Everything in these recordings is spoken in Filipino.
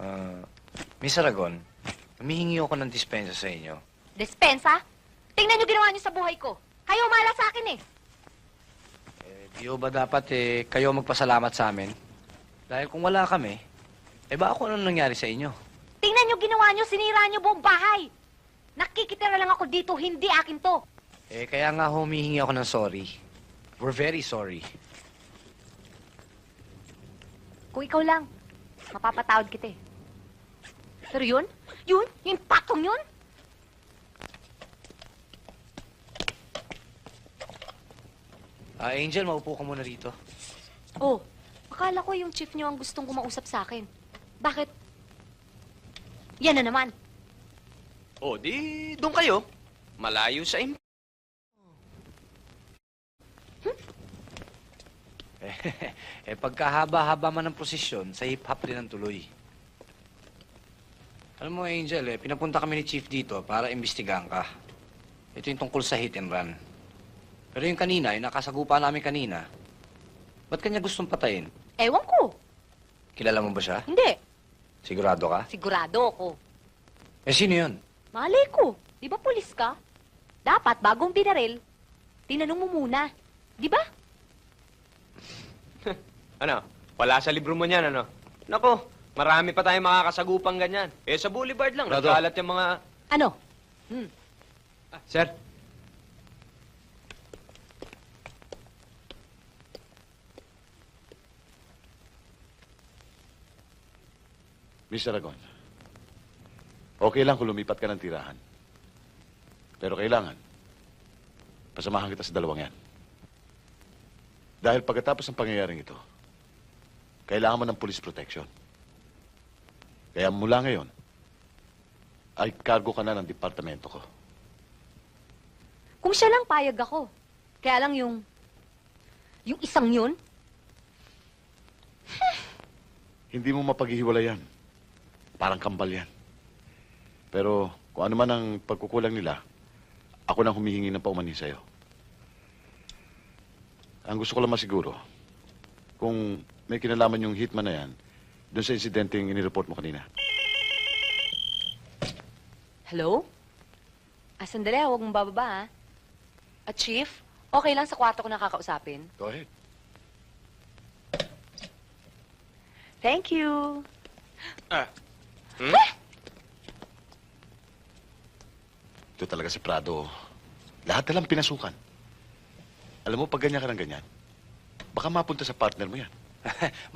Ah, Miss Aragon, humihingi ako ng dispensa sa inyo. Despensa? Tingnan niyo ginawa niyo sa buhay ko. Kayo umala sa akin eh. Di ba dapat kayo magpasalamat sa amin? Dahil kung wala kami, ba ako anong nangyari sa inyo? Tingnan niyo ginawa niyo, sinira niyo buong bahay. Nakikitira lang ako dito, hindi akin to. Kaya nga humihingi ako ng sorry. We're very sorry. Kung ikaw lang, mapapatawad kita eh. Pero yun, yung patong yun, Angel, maupo ka muna rito. oh, akala ko yung chief niyo ang gustong kumausap sa akin. Bakit? Yan na naman. O, di doon kayo. Malayo sa Pagkahaba-haba man ng prosesyon, sa hip-hop din ang tuloy. Alam mo, Angel, pinapunta kami ni Chief dito para imbestigahan ka. Ito yung tungkol sa hit and run. Pero yung kanina, yung nakasagupa namin kanina, ba't kanya gustong patayin? Ewan ko. Kilala mo ba siya? Hindi. Sigurado ka? Sigurado ako. Sino yun? Malay ko. Di ba pulis ka? Dapat, bagong binaril, tinanong mo muna. Di ba? Ano? Wala sa libro mo niyan, ano? Nako, marami pa tayong makakasagupang ganyan. Sa boulevard lang, Brado. nagkalat yung mga... Ano? Sir? Miss Aragon, okay lang kung lumipat ka ng tirahan. Pero kailangan, pasamahan kita sa dalawang yan. Dahil pagkatapos ng pangyayaring ito, kailangan mo ng police protection. Kaya mula ngayon, ay cargo ka na ng departamento ko. Kung siya lang payag ako. Kaya lang yung isang yun, Hindi mo mapaghihiwalay yan. Parang kambal yan. Pero kung ano man ang pagkukulang nila, ako nang humihingi ng paumanhin sa'yo. Ang gusto ko lang masiguro, kung may kinalaman yung hitman na yan, doon sa insidenteng inireport mo kanina. hello? Sandali, huwag mong bababa, ha? Chief, okay lang sa kwarto ko nakakausapin? Go ahead. Thank you. Ito talaga si Prado. Lahat na lang pinasukan. Alam mo, pag ganyan ka ng ganyan, baka mapunta sa partner mo yan.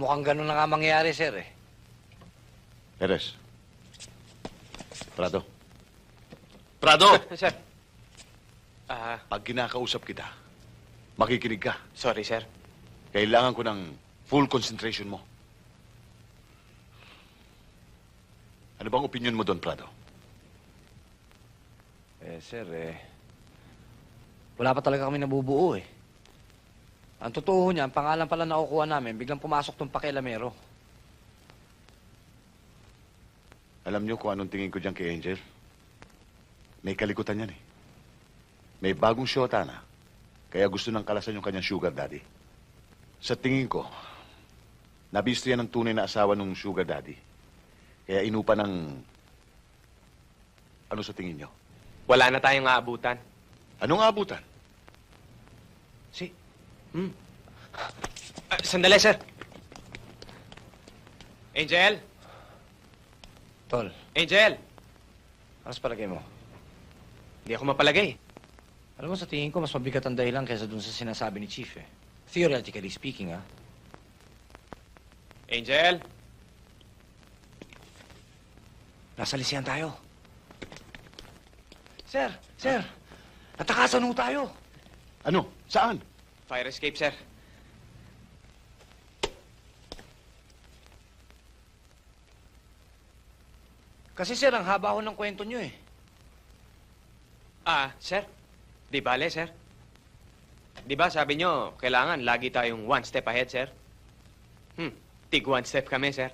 Mukhang ganun na nga mangyayari, sir, Perez. Prado, Prado! Sir. pag kinakausap kita, makikinig ka. Sorry, sir. Kailangan ko ng full concentration mo. Ano bang opinion mo doon, Prado? Sir, wala pa talaga kami nabubuo, Ang totoo niya, ang pangalan pala nakukuha namin, biglang pumasok tong pakialamero. Alam niyo kung anong tingin ko diyan kay Angel? May kalikutan yan, May bagong syota na, kaya gusto nang kalasan yung kanyang sugar daddy. Sa tingin ko, nabisto yan ng tunay na asawa ng sugar daddy. Kaya inupa ng... Ano sa tingin niyo? Wala na tayong aabutan. Anong abutan? Sandali, sir. Angel? Tol, Angel! ano sa palagay mo? Hindi ako mapalagay. Alam mo, sa tingin ko, mas mabigat ang dahilan kaysa dun sa sinasabi ni Chief, Theoretically speaking, Angel? Nasa lisihan tayo. Sir, natakasan ho tayo. Ano? Saan? Fire escape, sir. Kasi sir, ang haba ho ng kwento nyo, Sir? Di bale, sir? Di ba sabi nyo, kailangan lagi tayong one step ahead, sir? Tig one step kami, sir.